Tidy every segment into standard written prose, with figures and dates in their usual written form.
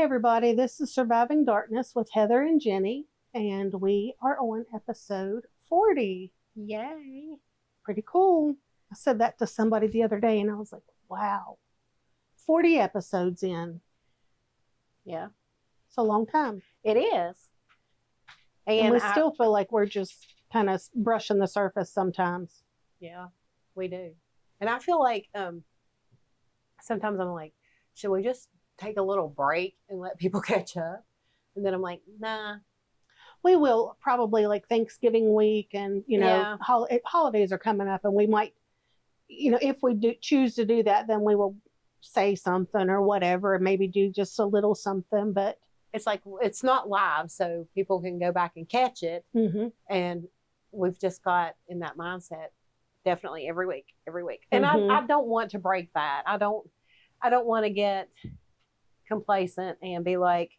everybody, this is Surviving Darkness with Heather and Jenny, and we are on episode 40. Yay. Pretty cool. I said that to somebody the other day, and I was like, wow, 40 episodes in. Yeah. It's a long time. It is. And we still feel like we're just kind of brushing the surface sometimes. Yeah, we do. And I feel like sometimes I'm like, should we just take a little break and let people catch up? And then I'm like, nah. We will probably like Thanksgiving week and, holidays are coming up, and we might, if we do choose to do that, then we will say something or whatever, and maybe do just a little something. But it's like, it's not live, so people can go back and catch it. Mm-hmm. And we've just got in that mindset definitely every week. And I don't want to break that. I don't want to get complacent and be like,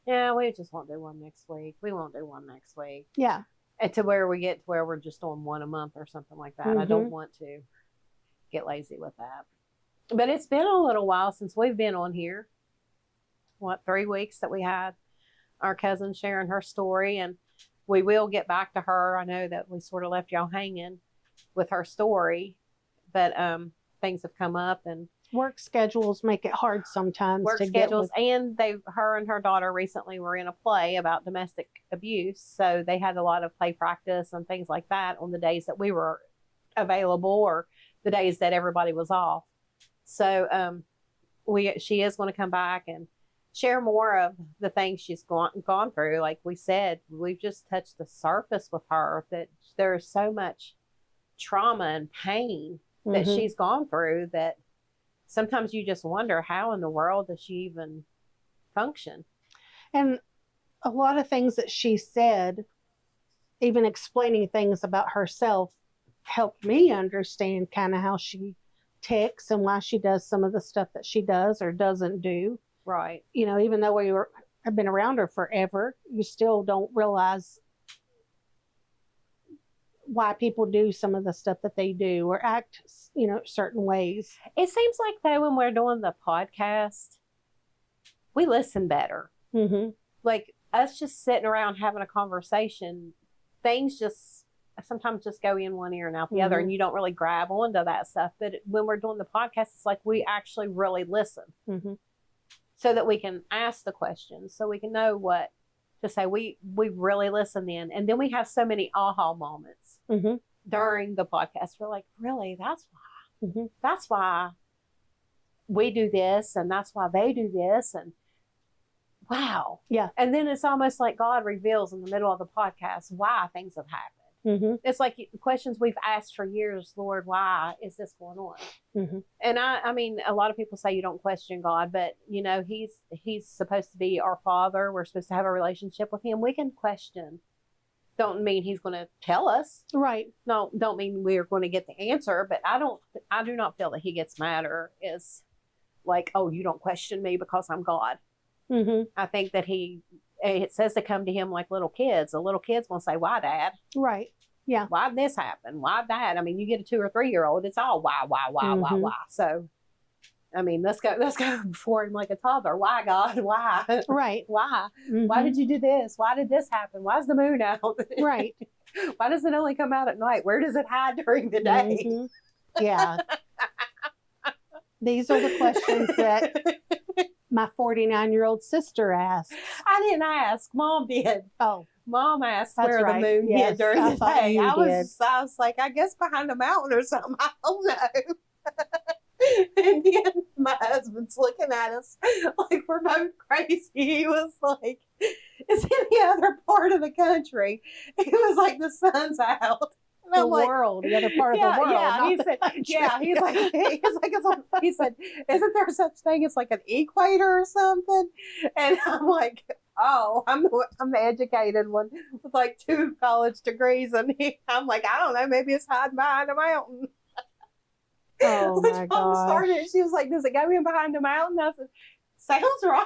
yeah, we just won't do one next week. We won't do one next week. Yeah. And to where we get to where we're just doing one a month or something like that. I don't want to get lazy with that. But it's been a little while since we've been on here. 3 weeks that we had our cousin sharing her story, and we will get back to her. I know that we sort of left y'all hanging with her story, but things have come up and work schedules make it hard sometimes. And her and her daughter recently were in a play about domestic abuse, so they had a lot of play practice and things like that on the days that we were available or the days that everybody was off. So she is going to come back and share more of the things she's gone through. Like we said, we've just touched the surface with her, that there's so much trauma and pain that she's gone through that sometimes you just wonder, how in the world does she even function? And a lot of things that she said, even explaining things about herself, helped me understand kind of how she ticks and why she does some of the stuff that she does or doesn't do. Right. Even though have been around her forever, you still don't realize why people do some of the stuff that they do or act, certain ways. It seems like, though, when we're doing the podcast, we listen better. Mm-hmm. Like us just sitting around having a conversation, things just sometimes just go in one ear and out the other, and you don't really grab onto that stuff. But when we're doing the podcast, it's like we actually really listen. Mm-hmm. So that we can ask the questions, so we can know what to say. We really listen in. And then we have so many aha moments during the podcast. We're like, really? That's why. Mm-hmm. That's why we do this, and that's why they do this. And wow. Yeah. And then it's almost like God reveals in the middle of the podcast why things have happened. Mm-hmm. It's like questions we've asked for years. Lord, why is this going on? Mm-hmm. And I mean, a lot of people say you don't question God, but he's supposed to be our Father. We're supposed to have a relationship with him. We can question. Don't mean he's going to tell us. Right. No, don't mean we're going to get the answer, but I do not feel that he gets mad or is like, oh, you don't question me because I'm God. Mm-hmm. I think that it says to come to him like little kids. The little kids will say, why, Dad? Right. Yeah. Why did this happen? Why that? I mean, you get a 2 or 3 year old, it's all why. So, I mean, let's go before him like a toddler. Why, God? Why? Right. Why? Mm-hmm. Why did you do this? Why did this happen? Why's the moon out? Right. Why does it only come out at night? Where does it hide during the day? Mm-hmm. Yeah. These are the questions that my 49-year-old sister asked. I didn't ask. Mom did. Oh. Mom asked That's where right. the moon hid during the day. I was like, I guess behind a mountain or something. I don't know. And then my husband's looking at us like we're both crazy. He was like, it's in the other part of the country. He was like, the sun's out. And the world, the other part of the world. Yeah, he said, yeah. He said, isn't there such thing as like an equator or something? And I'm like, oh, I'm the educated one with like 2 college degrees, and I'm like, I don't know, maybe it's hiding behind a mountain. Oh my God! Started. She was like, does it go in behind a mountain? I said, sounds right.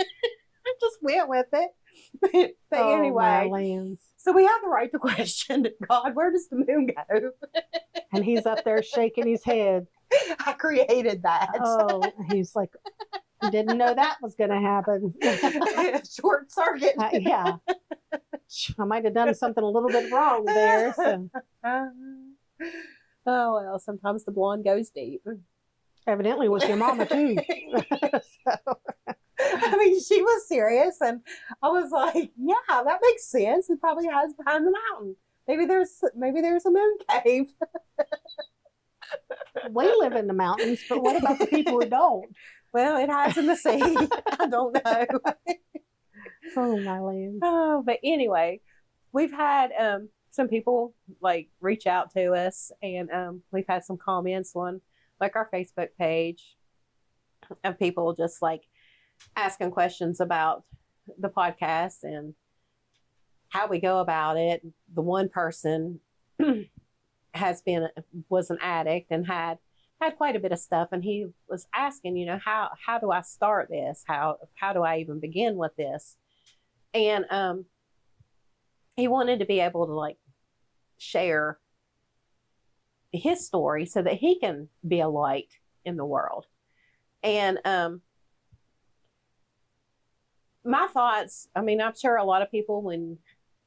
I just went with it. But anyway. So we have the right to question, God, where does the moon go? And he's up there shaking his head. I created that. Oh, he's like, Didn't know that was going to happen. Short circuit. Yeah. I might have done something a little bit wrong there. So. Oh, well, sometimes the blonde goes deep. Evidently, it was your mama, too. So. I mean, she was serious, and I was like, "Yeah, that makes sense. It probably hides behind the mountain. Maybe there's a moon cave." We live in the mountains, but what about the people who don't? Well, it hides in the sea. I don't know. Oh my land. Oh, but anyway, we've had some people like reach out to us, and we've had some comments on like our Facebook page of people just like asking questions about the podcast and how we go about it. The one person was an addict and had quite a bit of stuff, and he was asking, how do I start this? How do I even begin with this? And he wanted to be able to like share his story so that he can be a light in the world. And my thoughts, I mean, I'm sure a lot of people, when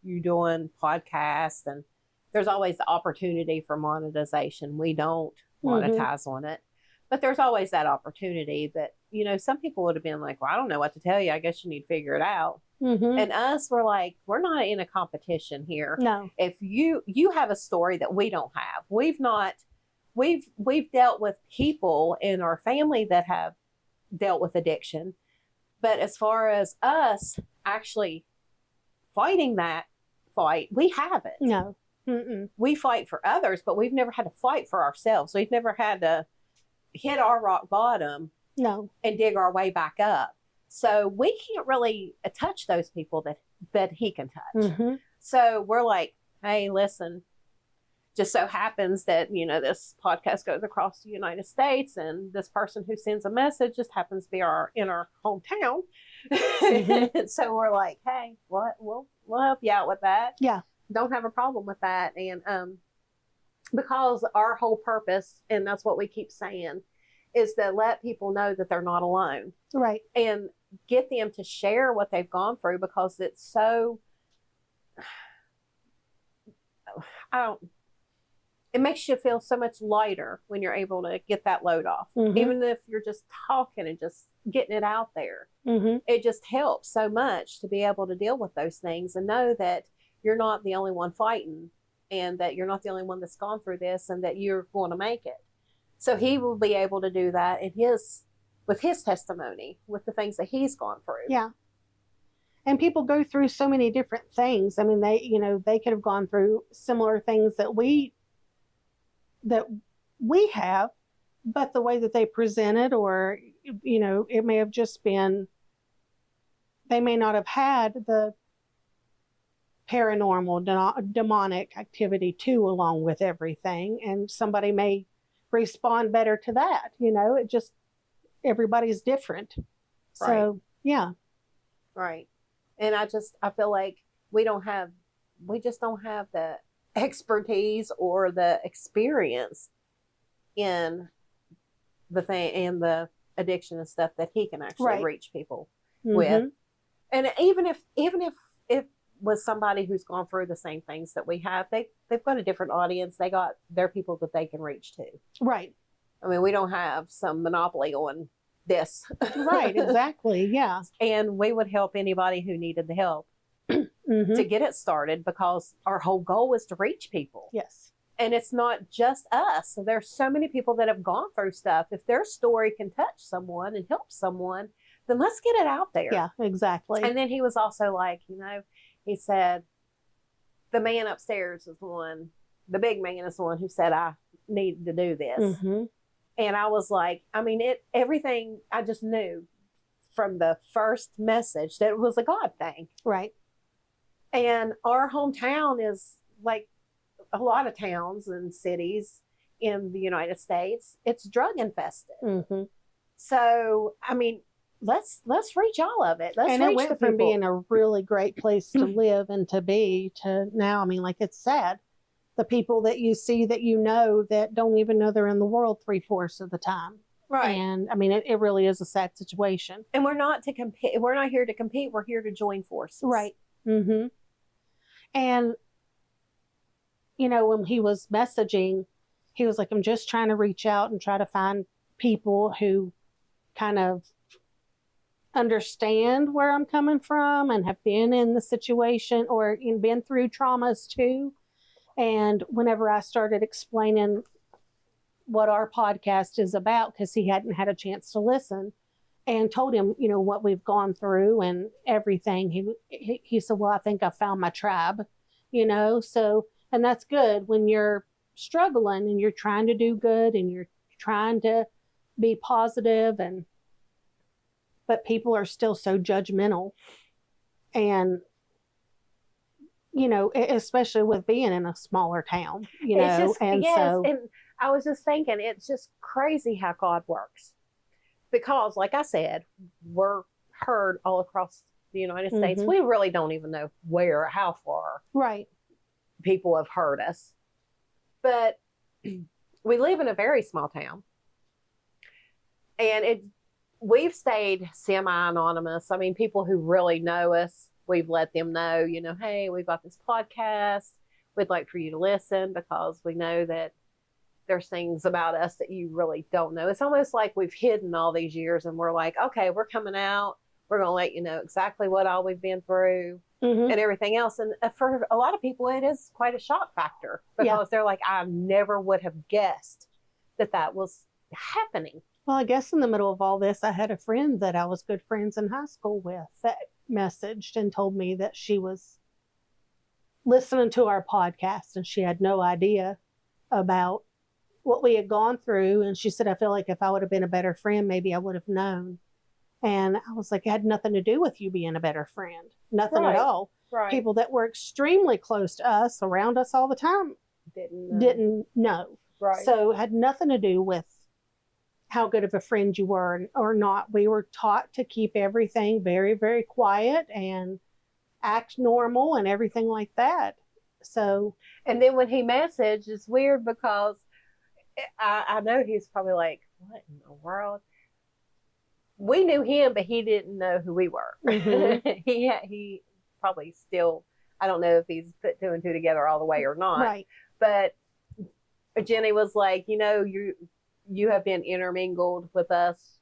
you're doing podcasts, and there's always the opportunity for monetization. We don't monetize on it, but there's always that opportunity that, some people would have been like, well, I don't know what to tell you. I guess you need to figure it out. And us, we're like, we're not in a competition here. No. If you have a story that we don't have, we've dealt with people in our family that have dealt with addiction. But as far as us actually fighting that fight, we haven't. No. Mm-mm. We fight for others, but we've never had to fight for ourselves. We've never had to hit our rock bottom No. and dig our way back up. So we can't really touch those people that he can touch. So we're like, hey, listen, just so happens that, this podcast goes across the United States, and this person who sends a message just happens to be in our hometown. So we're like, hey, what? We'll help you out with that. Yeah. Don't have a problem with that. And because our whole purpose, and that's what we keep saying, is to let people know that they're not alone. Right. And get them to share what they've gone through, because it's so, it makes you feel so much lighter when you're able to get that load off. Even if you're just talking and just getting it out there. It just helps so much to be able to deal with those things and know that you're not the only one fighting, and that you're not the only one that's gone through this, and that you're going to make it. So he will be able to do that with his testimony, with the things that he's gone through. Yeah. And people go through so many different things. I mean, they could have gone through similar things that we have, but the way that they present it, or, it may have just been, they may not have had the paranormal, demonic activity too, along with everything. And somebody may respond better to that. It just, everybody's different. Right. So, yeah. Right. And I feel like we just don't have the expertise or the experience in the thing and the addiction and stuff that he can actually reach people with. And even if with somebody who's gone through the same things that we have, they've got a different audience. They got their people that they can reach to. Right. I mean, we don't have some monopoly on this. Right, exactly. Yeah. And we would help anybody who needed the help to get it started, because our whole goal is to reach people. Yes. And it's not just us. So there's so many people that have gone through stuff. If their story can touch someone and help someone, then let's get it out there. Yeah, exactly. And then he was also like, he said, the man upstairs is the big man is the one who said, I need to do this. And I was like, I mean, everything I just knew from the first message that it was a God thing. Right. And our hometown is like a lot of towns and cities in the United States. It's drug infested. So, I mean, let's reach all of it. And it went from being a really great place to live and to be to now, I mean, like, it's sad. The people that you see that that don't even know they're in the world 3/4 of the time. Right. And I mean, it really is a sad situation. And we're not to compete. We're not here to compete. We're here to join forces. Right. Mm-hmm. And, when he was messaging, he was like, I'm just trying to reach out and try to find people who kind of understand where I'm coming from and have been in the situation or been through traumas too. And whenever I started explaining what our podcast is about, because he hadn't had a chance to listen, and told him, what we've gone through and everything, he said, well, I think I found my tribe, so, and that's good when you're struggling and you're trying to do good and you're trying to be positive, but people are still so judgmental. And, especially with being in a smaller town, and I was just thinking, it's just crazy how God works. Because, like I said, we're heard all across the United States. We really don't even know how far people have heard us. But we live in a very small town. And we've stayed semi-anonymous. I mean, people who really know us, we've let them know, hey, we've got this podcast. We'd like for you to listen because we know that there's things about us that you really don't know. It's almost like we've hidden all these years and we're like, okay, we're coming out. We're going to let you know exactly what all we've been through and everything else. And for a lot of people, it is quite a shock factor because they're like, I never would have guessed that was happening. Well, I guess in the middle of all this, I had a friend that I was good friends in high school with that messaged and told me that she was listening to our podcast and she had no idea about what we had gone through. And she said, I feel like if I would have been a better friend, maybe I would have known. And I was like, it had nothing to do with you being a better friend. Nothing at all. Right. People that were extremely close to us, around us all the time, didn't know. Right. So it had nothing to do with how good of a friend you were or not. We were taught to keep everything very, very quiet and act normal and everything like that. So, and then when he messaged, it's weird because I know he's probably like, what in the world? We knew him, but he didn't know who we were. He probably still, I don't know if he's put two and two together all the way or not. Right. But Jenny was like, you have been intermingled with us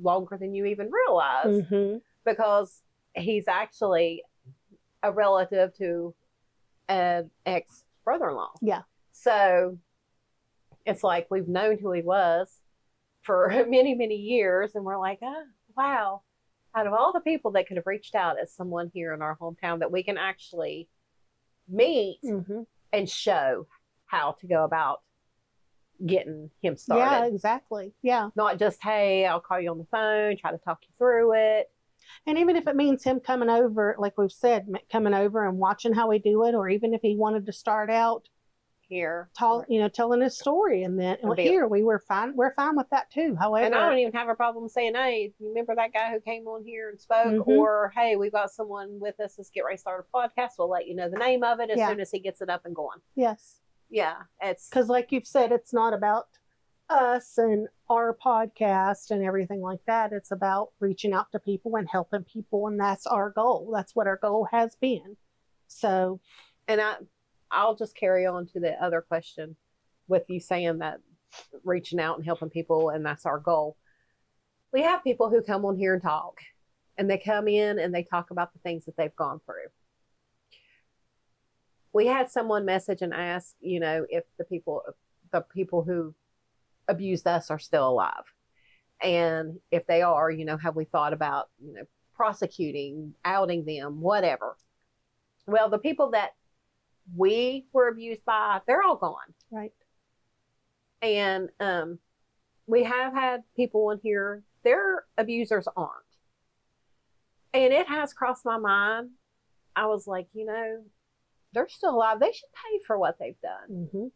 longer than you even realize because he's actually a relative to an ex-brother-in-law. Yeah. So it's like we've known who he was for many, many years. And we're like, oh, wow. Out of all the people that could have reached out as someone here in our hometown that we can actually meet and show how to go about getting him started. Yeah, exactly. Yeah. Not just, hey, I'll call you on the phone, try to talk you through it. And even if it means him coming over, like we've said, coming over and watching how we do it, or even if he wanted to start out here, telling his story, and then here we're fine with that too. However, and I don't even have a problem saying, hey, you remember that guy who came on here and spoke, or hey, we've got someone with us. Let's get ready to start a podcast. We'll let you know the name of it as soon as he gets it up and going. Yes. Yeah, it's because, like you've said, it's not about us and our podcast and everything like that. It's about reaching out to people and helping people, and that's our goal. That's what our goal has been. So, and I'll just carry on to the other question with you saying that reaching out and helping people, and that's our goal. We have people who come on here and talk, and they come in and they talk about the things that they've gone through. We had someone message and ask, if the people who abused us are still alive. And if they are, have we thought about, prosecuting, outing them, whatever. Well, the people that we were abused by, they're all gone. Right. And we have had people in here, their abusers aren't. And it has crossed my mind. I was like, they're still alive. They should pay for what they've done.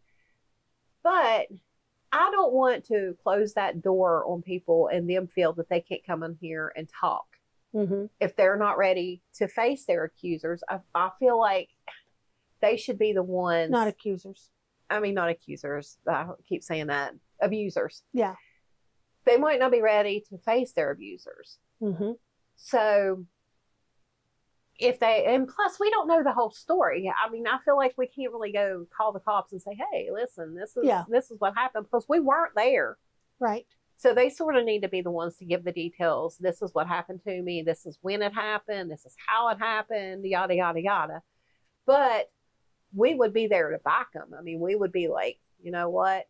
But I don't want to close that door on people and them feel that they can't come in here and talk. If they're not ready to face their accusers, I feel like they should be the ones. Not accusers. I mean, not accusers. I keep saying that. Abusers. Yeah. they might not be ready to face their abusers. Mm-hmm. So if they, and plus we don't know the whole story. I mean, I feel like we can't really go call the cops and say, hey, listen, this is what happened, because we weren't there. Right. So they sort of need to be the ones to give the details. This is what happened to me. This is when it happened. This is how it happened, yada, yada, yada. But we would be there to back them. I mean, we would be like, you know what?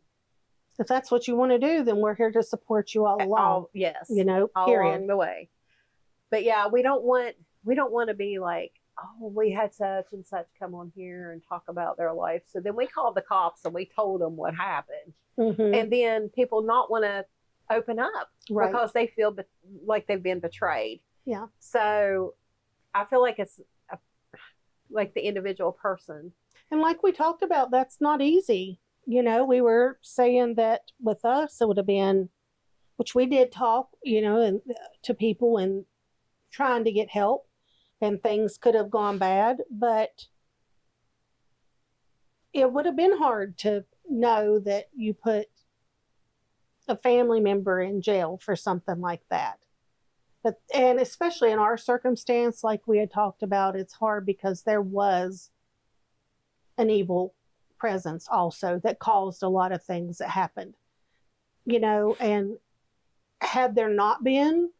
If that's what you want to do, then we're here to support you all along. Yes. You know, all period. along the way. But yeah, we don't want to be like, oh, we had such and such come on here and talk about their life. So then we called the cops and we told them what happened. Mm-hmm. And then people not want to open up, right, because they feel like they've been betrayed. Yeah. So I feel like it's like the individual person. And like we talked about, that's not easy. You know, we were saying that with us, it would have been, which we did talk, you know, and to people and trying to get help, and things could have gone bad, but it would have been hard to know that you put a family member in jail for something like that. But, and especially in our circumstance, like we had talked about, it's hard because there was an evil presence also that caused a lot of things that happened, you know, and had there not been,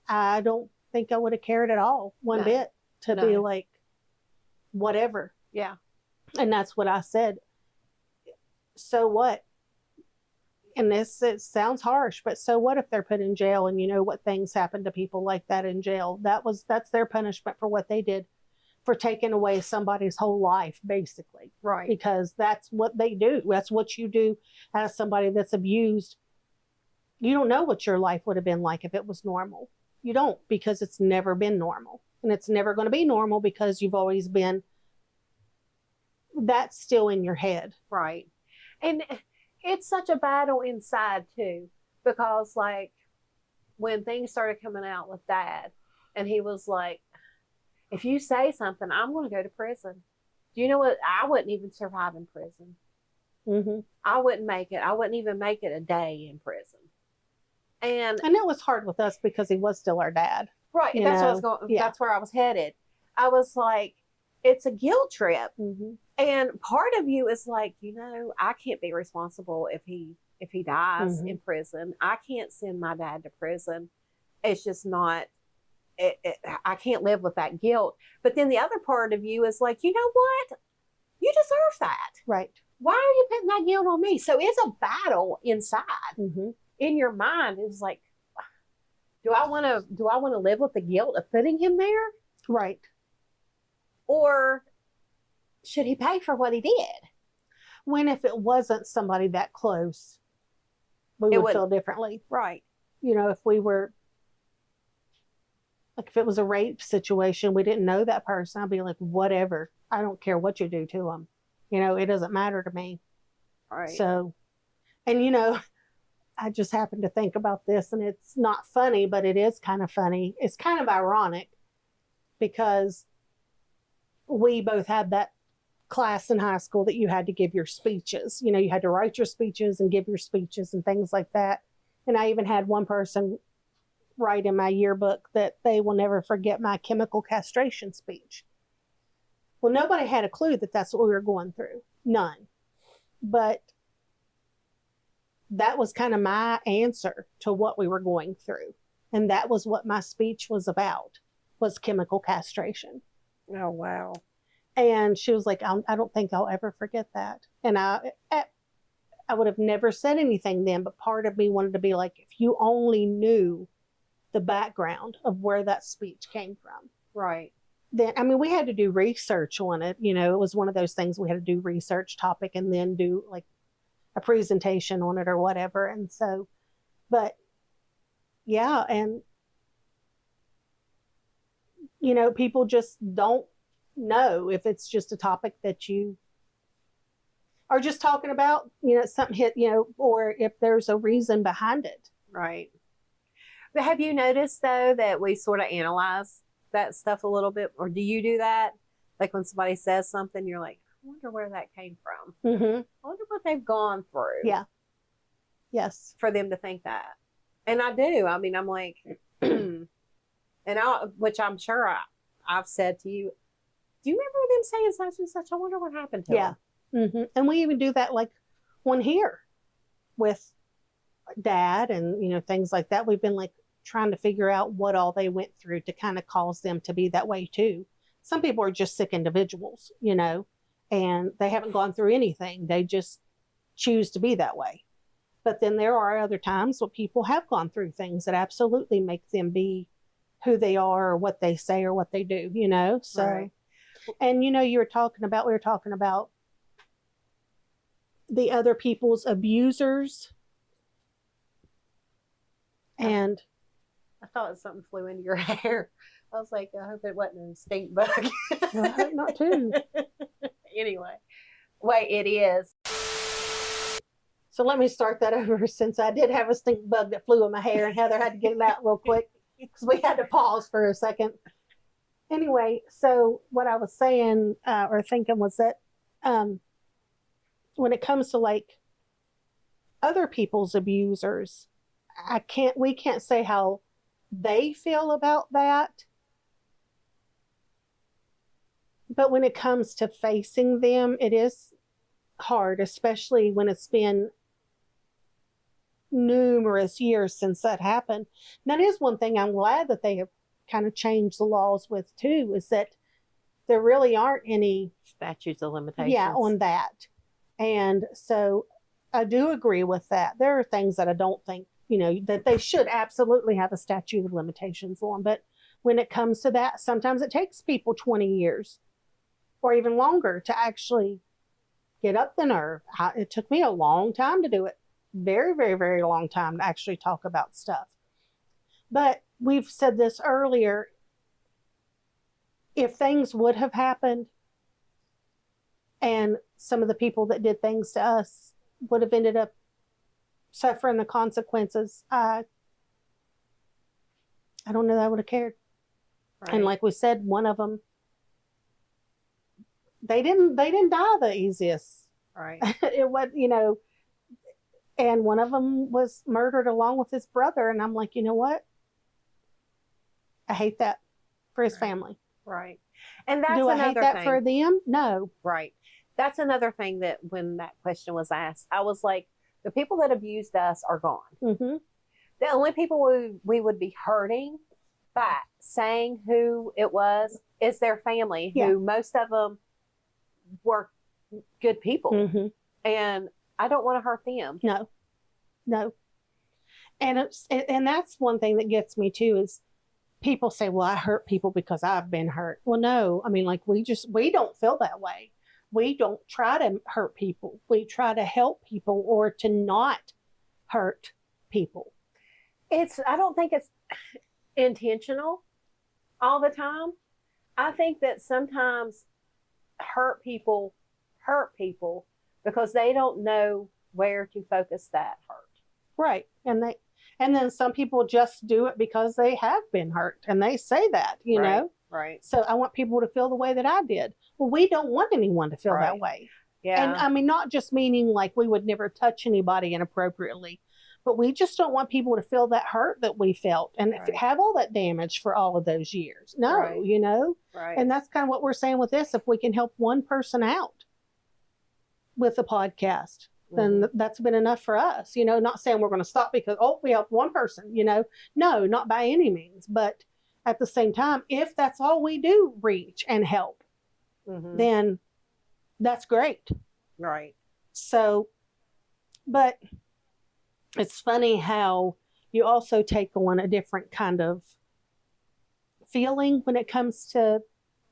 I don't think I would have cared at all one bit to be like, whatever. Yeah. And that's what I said. So what? And this, it sounds harsh, but so what if they're put in jail, and you know what things happen to people like that in jail? That's their punishment for what they did, for taking away somebody's whole life, basically. Right. Because that's what they do. That's what you do as somebody that's abused. You don't know what your life would have been like if it was normal. You don't, because it's never been normal. And it's never going to be normal because you've always been, that's still in your head. Right. And it's such a battle inside too, because like when things started coming out with Dad, and he was like, if you say something, I'm going to go to prison. Do you know what? I wouldn't even survive in prison. Mm-hmm. I wouldn't make it. I wouldn't even make it a day in prison. And it was hard with us because he was still our dad. Right. That's what I was going. Yeah. That's where I was headed. I was like, it's a guilt trip. Mm-hmm. And part of you is like, you know, I can't be responsible if he dies in prison. I can't send my dad to prison. It's just not, I can't live with that guilt. But then the other part of you is like, you know what? You deserve that. Right. Why are you putting that guilt on me? So it's a battle inside. Mm-hmm. In your mind. It's like, do I want to live with the guilt of putting him there? Right. Or should he pay for what he did? When if it wasn't somebody that close, we would feel differently. Right. You know, if we were, like if it was a rape situation, we didn't know that person, I'd be like, whatever. I don't care what you do to them. You know, it doesn't matter to me. Right. So, and you know, I just happened to think about this, and it's not funny, but it is kind of funny. It's kind of ironic because we both had that class in high school that you had to give your speeches. You know, you had to write your speeches and give your speeches and things like that. And I even had one person write in my yearbook that they will never forget my chemical castration speech. Well, nobody had a clue that that's what we were going through. None. But that was kind of my answer to what we were going through. And that was what my speech was about, was chemical castration. Oh, wow. And she was like, I don't think I'll ever forget that. And I would have never said anything then, but part of me wanted to be like, if you only knew the background of where that speech came from. Right. Then, I mean, we had to do research on it. You know, it was one of those things we had to do research topic and then do like a presentation on it or whatever. And so, but yeah. And, you know, people just don't know if it's just a topic that you are just talking about, you know, something hit, you know, or if there's a reason behind it. Right. But have you noticed though that we sort of analyze that stuff a little bit, or do you do that? Like when somebody says something, you're like, I wonder where that came from. Mm-hmm. I wonder what they've gone through. Yeah. Yes. for them to think that. And I do. I mean, I'm like, which I'm sure I've said to you, do you remember them saying such and such? I wonder what happened to Yeah. them. And we even do that like one here with Dad and, things like that. We've been like trying to figure out what all they went through to kind of cause them to be that way too. Some people are just sick individuals, and they haven't gone through anything. They just choose to be that way. But then there are other times when people have gone through things that absolutely make them be who they are or what they say or what they do, So, Right. and we were talking about the other people's abusers. And I thought something flew into your hair. I was like, I hope it wasn't a stink bug. I hope not too. Anyway, wait, it is. So let me start that over, since I did have a stink bug that flew in my hair and Heather had to get it out real quick because we had to pause for a second. Anyway, so what I was saying or thinking was that when it comes to like other people's abusers, we can't say how they feel about that. But when it comes to facing them, it is hard, especially when it's been numerous years since that happened. And that is one thing I'm glad that they have kind of changed the laws with too, is that there really aren't any statutes of limitations. Yeah, on that. And so I do agree with that. There are things that I don't think, that they should absolutely have a statute of limitations on. But when it comes to that, sometimes it takes people 20 years or even longer to actually get up the nerve. It took me a long time to do it. Very, very, very long time to actually talk about stuff. But we've said this earlier. If things would have happened and some of the people that did things to us would have ended up suffering the consequences, I don't know that I would have cared. Right. And like we said, one of them, they didn't die the easiest. Right. It was, and one of them was murdered along with his brother. And I'm like, you know what? I hate that for his family. Right. And that's Do I another hate that thing for them? No. Right. That's another thing that when that question was asked, I was like, the people that abused us are gone. Mm-hmm. The only people we would be hurting by saying who it was is their family, who most of them were good people. Mm-hmm. And I don't want to hurt them. No. And that's one thing that gets me too, is people say, well, I hurt people because I've been hurt. Well, no, I mean, like we don't feel that way. We don't try to hurt people. We try to help people or to not hurt people. I don't think it's intentional all the time. I think that sometimes hurt people because they don't know where to focus that hurt. Right. And then some people just do it because they have been hurt and they say that, you know? Right. So I want people to feel the way that I did. Well, we don't want anyone to feel that way. Yeah. And I mean, not just meaning like we would never touch anybody inappropriately, but we just don't want people to feel that hurt that we felt and have all that damage for all of those years. No, you know? Right. And that's kind of what we're saying with this. If we can help one person out with the podcast, then that's been enough for us. You know, not saying we're going to stop because, we helped one person, you know. No, not by any means. But at the same time, if that's all we do, reach and help, then that's great. Right. So, but it's funny how you also take on a different kind of feeling when it comes to,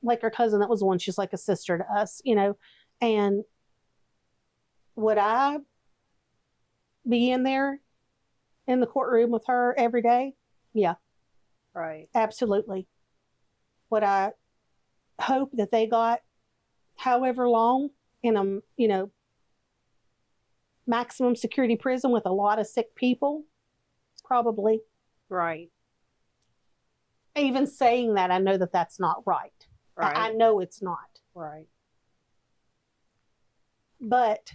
like our cousin that was one, she's like a sister to us, you know, and would I be in there in the courtroom with her every day? Yeah. Right. Absolutely. Would I hope that they got however long in a, you know, maximum security prison with a lot of sick people? Probably. Right. Even saying that, I know that that's not right. I know it's not. Right. But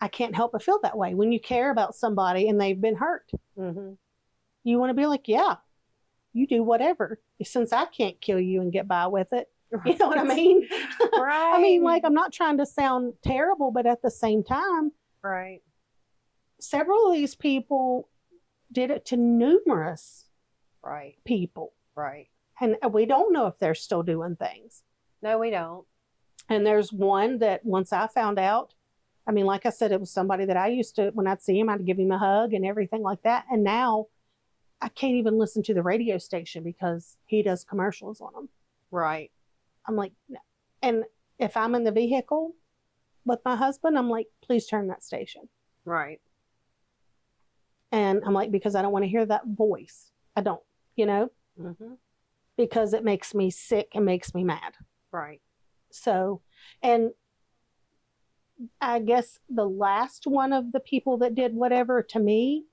I can't help but feel that way. When you care about somebody and they've been hurt, you want to be like, yeah, you do whatever. Since I can't kill you and get by with it. Right. You know what I mean? Right. I mean, like, I'm not trying to sound terrible, but at the same time, right. several of these people did it to numerous Right. people. Right. And we don't know if they're still doing things. No, we don't. And there's one that once I found out, I mean, like I said, it was somebody that I used to, when I'd see him, I'd give him a hug and everything like that. And now I can't even listen to the radio station because he does commercials on them. Right. I'm like, no. And if I'm in the vehicle with my husband, I'm like, please turn that station. Right. And I'm like, because I don't want to hear that voice. I don't, you know, because it makes me sick and makes me mad. Right. So, and I guess the last one of the people that did whatever to me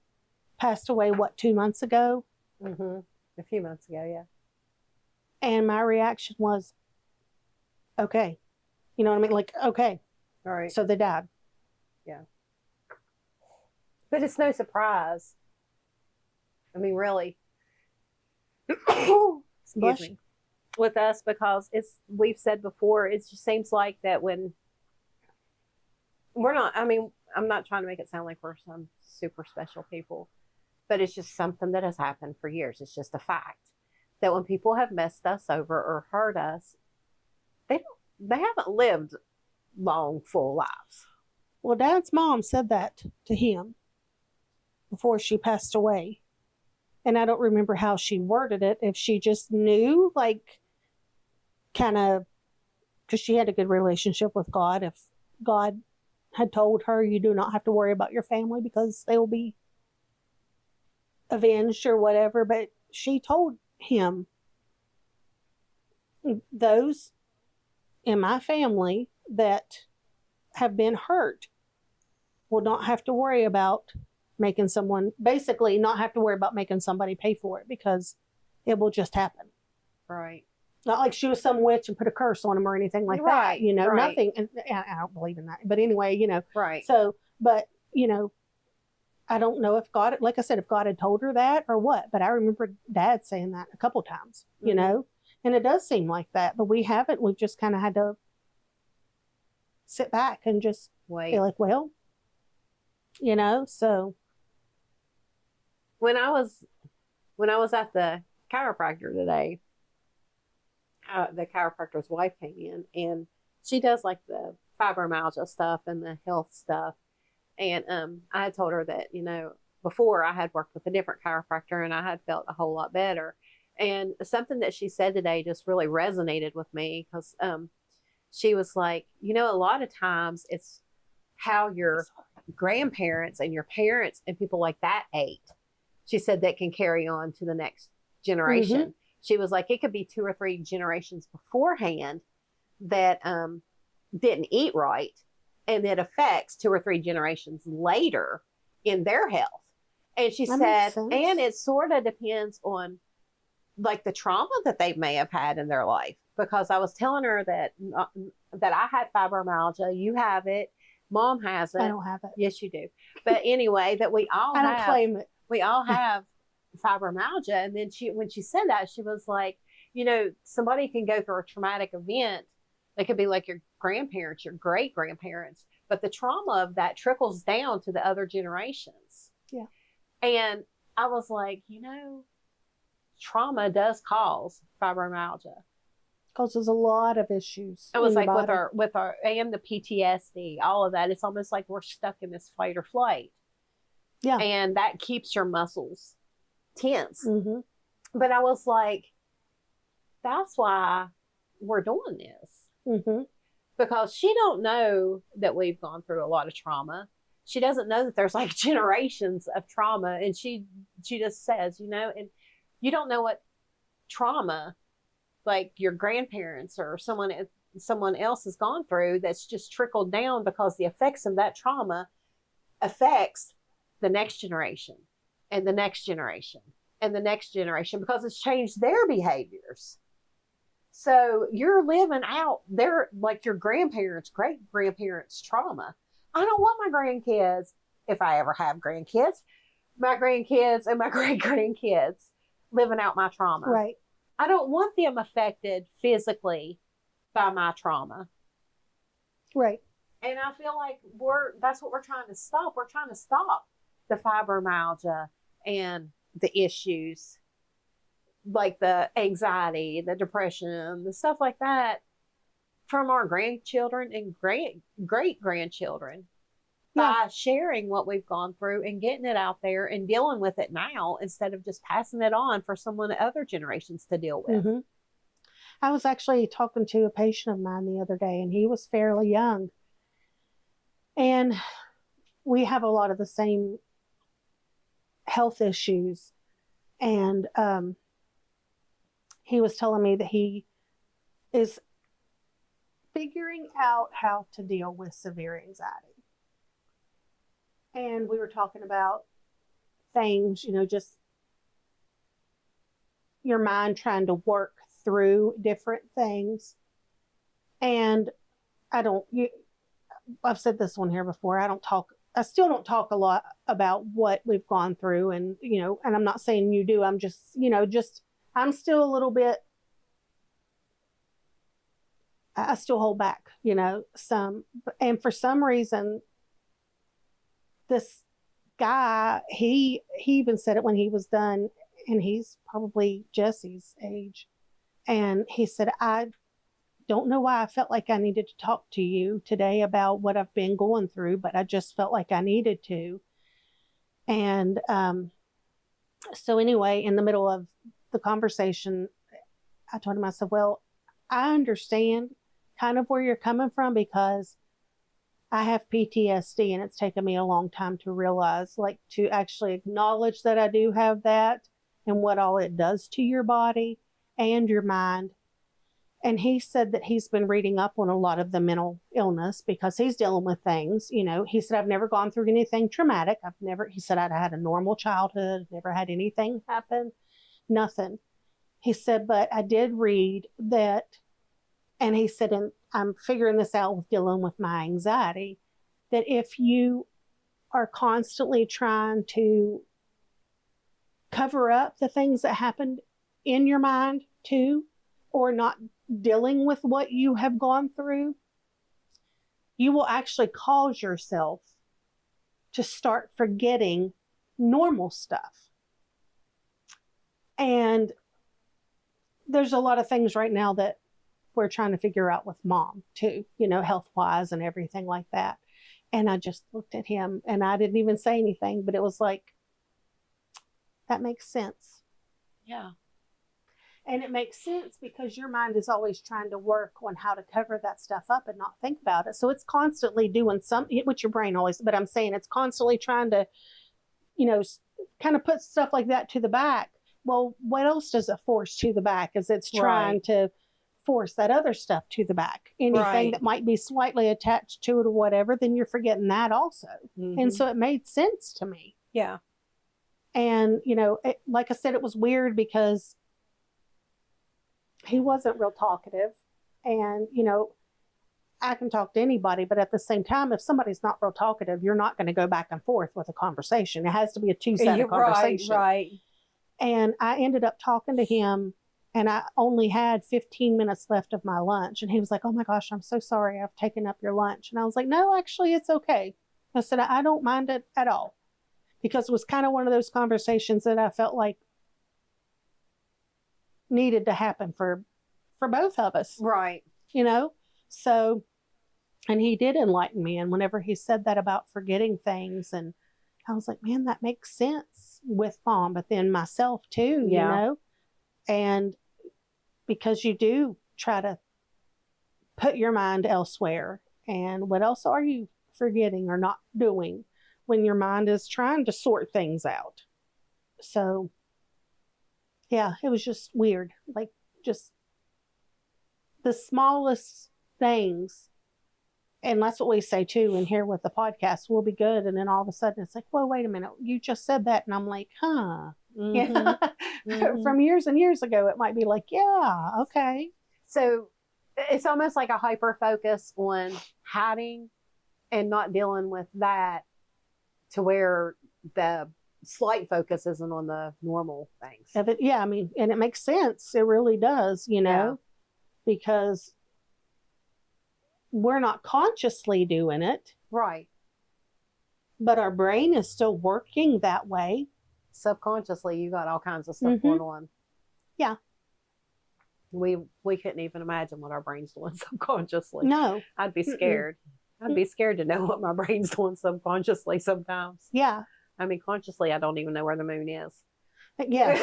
passed away, 2 months ago? A few months ago, yeah. And my reaction was, okay. You know what I mean? Like, okay. All right. So they died. Yeah. But it's no surprise. I mean, really. Excuse me. With us, because we've said before, it just seems like that when we're not, I mean, I'm not trying to make it sound like we're some super special people, but it's just something that has happened for years. It's just a fact that when people have messed us over or hurt us, they haven't lived long, full lives. Well, Dad's mom said that to him before she passed away. And I don't remember how she worded it. If she just knew, like, kind of, because she had a good relationship with God. If God had told her, you do not have to worry about your family because they will be avenged or whatever. But she told him, those in my family that have been hurt will not have to worry about making someone, basically not have to worry about making somebody pay for it because it will just happen. Right. Not like she was some witch and put a curse on him or anything like that, you know, nothing. And I don't believe in that. But anyway, you know. Right. So, but, you know, I don't know if God, like I said, if God had told her that or what. But I remember Dad saying that a couple times, you know. And it does seem like that. But we haven't. We've just kind of had to sit back and just be like, well, you know, so. When I was at the chiropractor today, the chiropractor's wife came in and she does like the fibromyalgia stuff and the health stuff. And I had told her that, you know, before I had worked with a different chiropractor and I had felt a whole lot better. And something that she said today just really resonated with me because she was like, you know, a lot of times it's how your grandparents and your parents and people like that ate. She said that can carry on to the next generation. She was like, it could be 2 or 3 generations beforehand that didn't eat right, and it affects 2 or 3 generations later in their health. And she said, and it sort of depends on like the trauma that they may have had in their life. Because I was telling her that I had fibromyalgia, you have it, Mom has it. I don't have it. Yes, you do. But anyway, that we all I don't claim it. We all have fibromyalgia. And then when she said that, she was like, you know, somebody can go through a traumatic event. They could be like your grandparents, your great grandparents, but the trauma of that trickles down to the other generations. Yeah. And I was like, you know, trauma does cause fibromyalgia. Causes a lot of issues. It was like with our and the PTSD, all of that. It's almost like we're stuck in this fight or flight. Yeah. And that keeps your muscles tense. But I was like, that's why we're doing this. Because she don't know that we've gone through a lot of trauma. She doesn't know that there's like generations of trauma. And she just says, you know, and you don't know what trauma like your grandparents or someone else has gone through that's just trickled down because the effects of that trauma affects the next generation and the next generation and the next generation because it's changed their behaviors. So you're living out their, like your grandparents, great grandparents' trauma. I don't want my grandkids, if I ever have grandkids, my grandkids and my great grandkids living out my trauma. Right. I don't want them affected physically by my trauma. Right. And I feel like that's what we're trying to stop. We're trying to stop the fibromyalgia and the issues like the anxiety, the depression, the stuff like that from our grandchildren and great grandchildren by sharing what we've gone through and getting it out there and dealing with it now instead of just passing it on for someone other generations to deal with. Mm-hmm. I was actually talking to a patient of mine the other day, and he was fairly young. And we have a lot of the same health issues. And he was telling me that he is figuring out how to deal with severe anxiety. And we were talking about things, just your mind trying to work through different things. And I've said this one here before. I still don't talk a lot about what we've gone through, and and I'm not saying you do. I'm just I'm still a little bit, I still hold back, some, and for some reason this guy, he even said it when he was done, and he's probably Jesse's age, and he said, I don't know why I felt like I needed to talk to you today about what I've been going through, but I just felt like I needed to. And so anyway, in the middle of the conversation, I told him, I said, well, I understand kind of where you're coming from, because I have PTSD, and it's taken me a long time to realize, to actually acknowledge that I do have that and what all it does to your body and your mind. And he said that he's been reading up on a lot of the mental illness because he's dealing with things. He said, I've never gone through anything traumatic. He said, I'd had a normal childhood, never had anything happen, nothing. He said, but I did read that, and he said, and I'm figuring this out with dealing with my anxiety, that if you are constantly trying to cover up the things that happened in your mind too, or not dealing with what you have gone through, you will actually cause yourself to start forgetting normal stuff. And there's a lot of things right now that we're trying to figure out with Mom too, health-wise and everything like that. And I just looked at him, and I didn't even say anything, but it was like, that makes sense. Yeah. And it makes sense because your mind is always trying to work on how to cover that stuff up and not think about it. So it's constantly doing something with your brain always, but I'm saying it's constantly trying to, kind of put stuff like that to the back. Well, what else does it force to the back as it's trying to force that other stuff to the back? Anything that might be slightly attached to it or whatever, then you're forgetting that also. Mm-hmm. And so it made sense to me. Yeah. And, like I said, it was weird because he wasn't real talkative, and I can talk to anybody, but at the same time, if somebody's not real talkative, you're not going to go back and forth with a conversation. It has to be a two-sided conversation. Right. And I ended up talking to him, and I only had 15 minutes left of my lunch, and he was like, oh my gosh, I'm so sorry I've taken up your lunch. And I was like, no, actually it's okay. I said, I don't mind it at all, because it was kind of one of those conversations that I felt like needed to happen for both of us. Right. So, and he did enlighten me. And whenever he said that about forgetting things, and I was like, man, that makes sense with Mom, but then myself too, and because you do try to put your mind elsewhere. And what else are you forgetting or not doing when your mind is trying to sort things out? So yeah, it was just weird. Just the smallest things. And that's what we say too in here with the podcast, will be good. And then all of a sudden it's like, well, wait a minute, you just said that. And I'm like, huh. Mm-hmm. Mm-hmm. From years and years ago, it might be like, yeah, okay. So it's almost like a hyper focus on hiding and not dealing with that to where the slight focus isn't on the normal things. Yeah, I mean, and it makes sense. It really does, because we're not consciously doing it. Right. But our brain is still working that way. Subconsciously, you got all kinds of stuff going on. Yeah. We couldn't even imagine what our brain's doing subconsciously. No. I'd be scared. I'd be scared to know what my brain's doing subconsciously sometimes. Yeah. I mean, consciously, I don't even know where the moon is. Yes.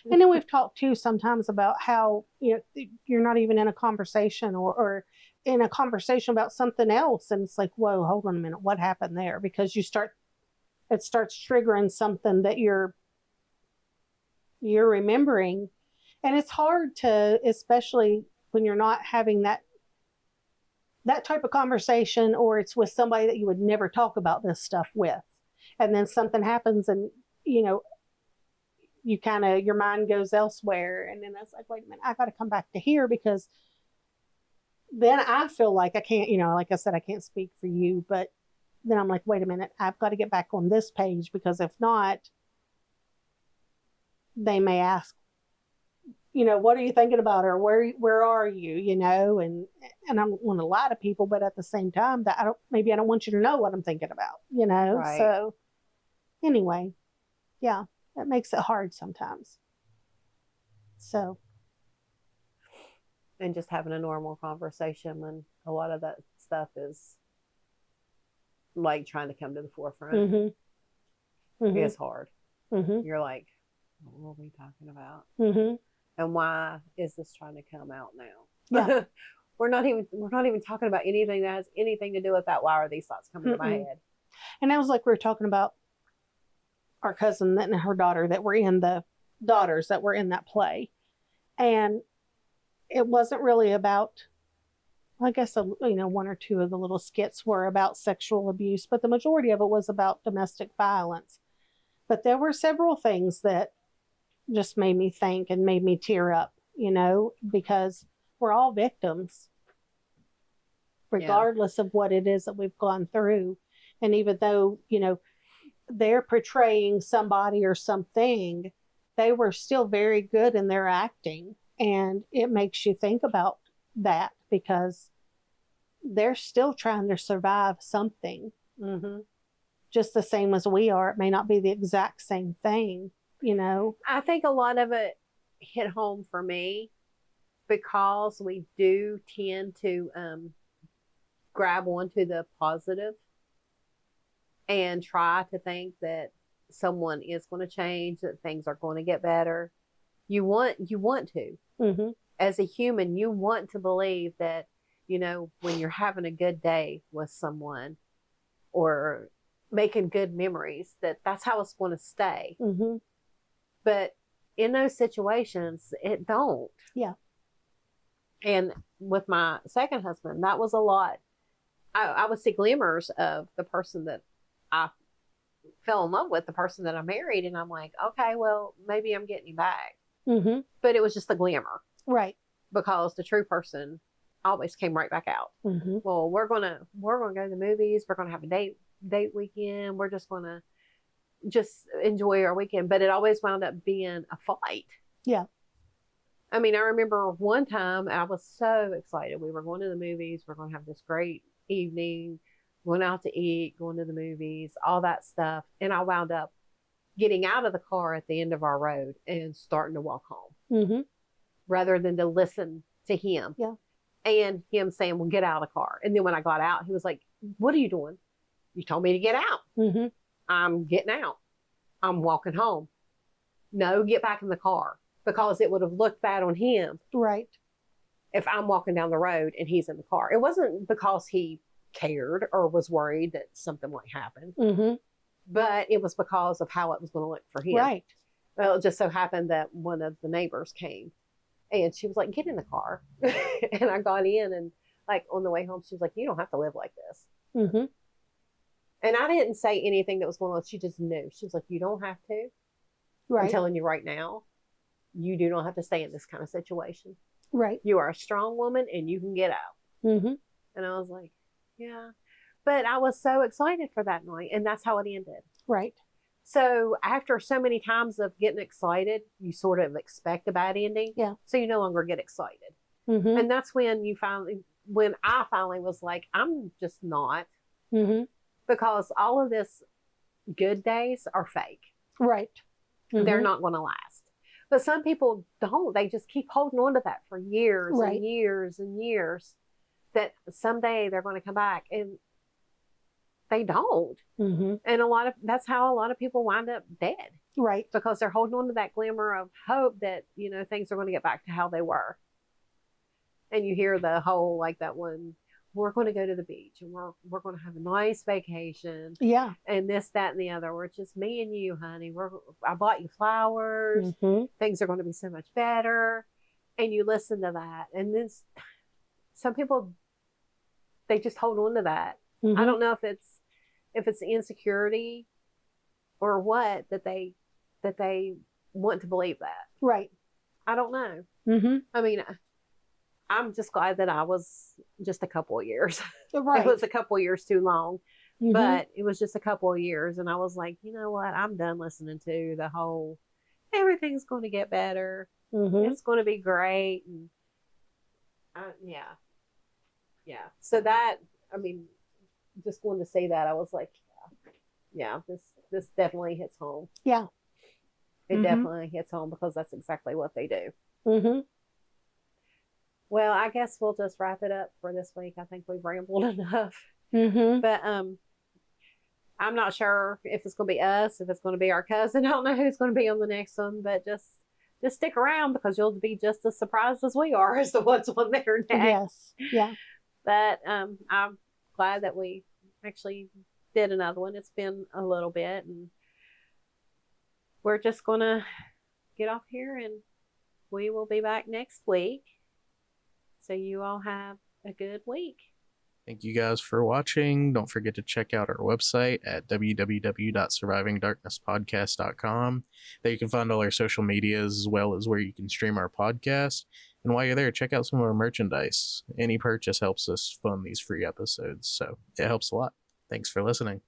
And then we've talked too sometimes about how, you're not even in a conversation or in a conversation about something else. And it's like, whoa, hold on a minute. What happened there? Because it starts triggering something that you're remembering. And it's hard to, especially when you're not having that type of conversation, or it's with somebody that you would never talk about this stuff with. And then something happens and, you kind of, your mind goes elsewhere. And then it's like, wait a minute, I got to come back to here, because then I feel like I can't, like I said, I can't speak for you, but then I'm like, wait a minute, I've got to get back on this page, because if not, they may ask, what are you thinking about, or where are you, and I don't want to lie to people, but at the same time, that I don't want you to know what I'm thinking about, Right. So anyway, yeah, that makes it hard sometimes. So. And just having a normal conversation when a lot of that stuff is like trying to come to the forefront. It's hard. You're like, what are we talking about? And why is this trying to come out now? Yeah. we're not even talking about anything that has anything to do with that. Why are these thoughts coming to my head? And that was like we were talking about our cousin and her daughter that were in the daughters that were in that play. And it wasn't really about, I guess, one or two of the little skits were about sexual abuse, but the majority of it was about domestic violence. But there were several things that just made me think and made me tear up, because we're all victims, regardless of what it is that we've gone through. And even though, they're portraying somebody or something, they were still very good in their acting. And it makes you think about that, because they're still trying to survive something. Just the same as we are. It may not be the exact same thing, I think a lot of it hit home for me because we do tend to grab onto the positive and try to think that someone is going to change, that things are going to get better. You want to. As a human, you want to believe that, when you're having a good day with someone or making good memories, that's how it's going to stay. But in those situations, it don't. Yeah. And with my second husband, that was a lot. I would see glimmers of the person that I fell in love with, the person that I married. And I'm like, okay, well, maybe I'm getting you back. But it was just a glimmer. Right. Because the true person always came right back out. Well, we're gonna go to the movies. We're gonna have a date weekend. We're just gonna enjoy our weekend. But it always wound up being a fight. Yeah. I mean, I remember one time I was so excited. We were going to the movies. We're going to have this great evening, going out to eat, going to the movies, all that stuff. And I wound up getting out of the car at the end of our road and starting to walk home rather than to listen to him. Yeah. And him saying, well, get out of the car. And then when I got out, he was like, what are you doing? You told me to get out. I'm getting out. I'm walking home. No, get back in the car, because it would have looked bad on him. Right. If I'm walking down the road and he's in the car. It wasn't because he cared or was worried that something might happen, but it was because of how it was going to look for him. Right. Well, it just so happened that one of the neighbors came and she was like, get in the car. And I got in, and like on the way home, she was like, you don't have to live like this. And I didn't say anything that was going on. She just knew. She was like, you don't have to. Right. I'm telling you right now, you do not have to stay in this kind of situation. Right. You are a strong woman and you can get out. And I was like, Yeah. But I was so excited for that night, and that's how it ended. Right. So after so many times of getting excited, you sort of expect a bad ending. Yeah. So you no longer get excited. Mm-hmm. And that's when I finally was like, I'm just not. Mm-hmm. Because all of this good days are fake. Right. Mm-hmm. They're not going to last. But some people don't. They just keep holding on to that for years Right. and years and years, that someday they're going to come back, and they don't. Mm-hmm. And that's how a lot of people wind up dead, Right. because they're holding on to that glimmer of hope that, things are going to get back to how they were. And you hear the whole, like that one, we're going to go to the beach and we're going to have a nice vacation. Yeah. And this, that, and the other. We're just me and you, honey. I bought you flowers. Mm-hmm. Things are going to be so much better. And you listen to that. And then some people, they just hold on to that. Mm-hmm. I don't know if it's insecurity or what, that they want to believe that. Right. I don't know. Mm-hmm. I mean, I'm just glad that I was just a couple of years. Right. It was a couple of years too long, Mm-hmm. but it was just a couple of years. And I was like, you know what? I'm done listening to the whole, everything's going to get better. Mm-hmm. It's going to be great. And yeah. Yeah. So that, I mean, just going to say that, I was like, yeah, this definitely hits home. Yeah. It Mm-hmm. definitely hits home, because that's exactly what they do. Mm-hmm. Well, I guess we'll just wrap it up for this week. I think we've rambled enough. Mm-hmm. But I'm not sure if it's going to be us, if it's going to be our cousin. I don't know who's going to be on the next one, but just stick around, because you'll be just as surprised as we are as to what's on there next. Yes. Yeah. But I'm glad that we actually did another one. It's been a little bit, and we're just going to get off here, and we will be back next week. So you all have a good week. Thank you guys for watching. Don't forget to check out our website at www.survivingdarknesspodcast.com. There you can find all our social medias, as well as where you can stream our podcast. And while you're there, check out some of our merchandise. Any purchase helps us fund these free episodes, so it helps a lot. Thanks for listening.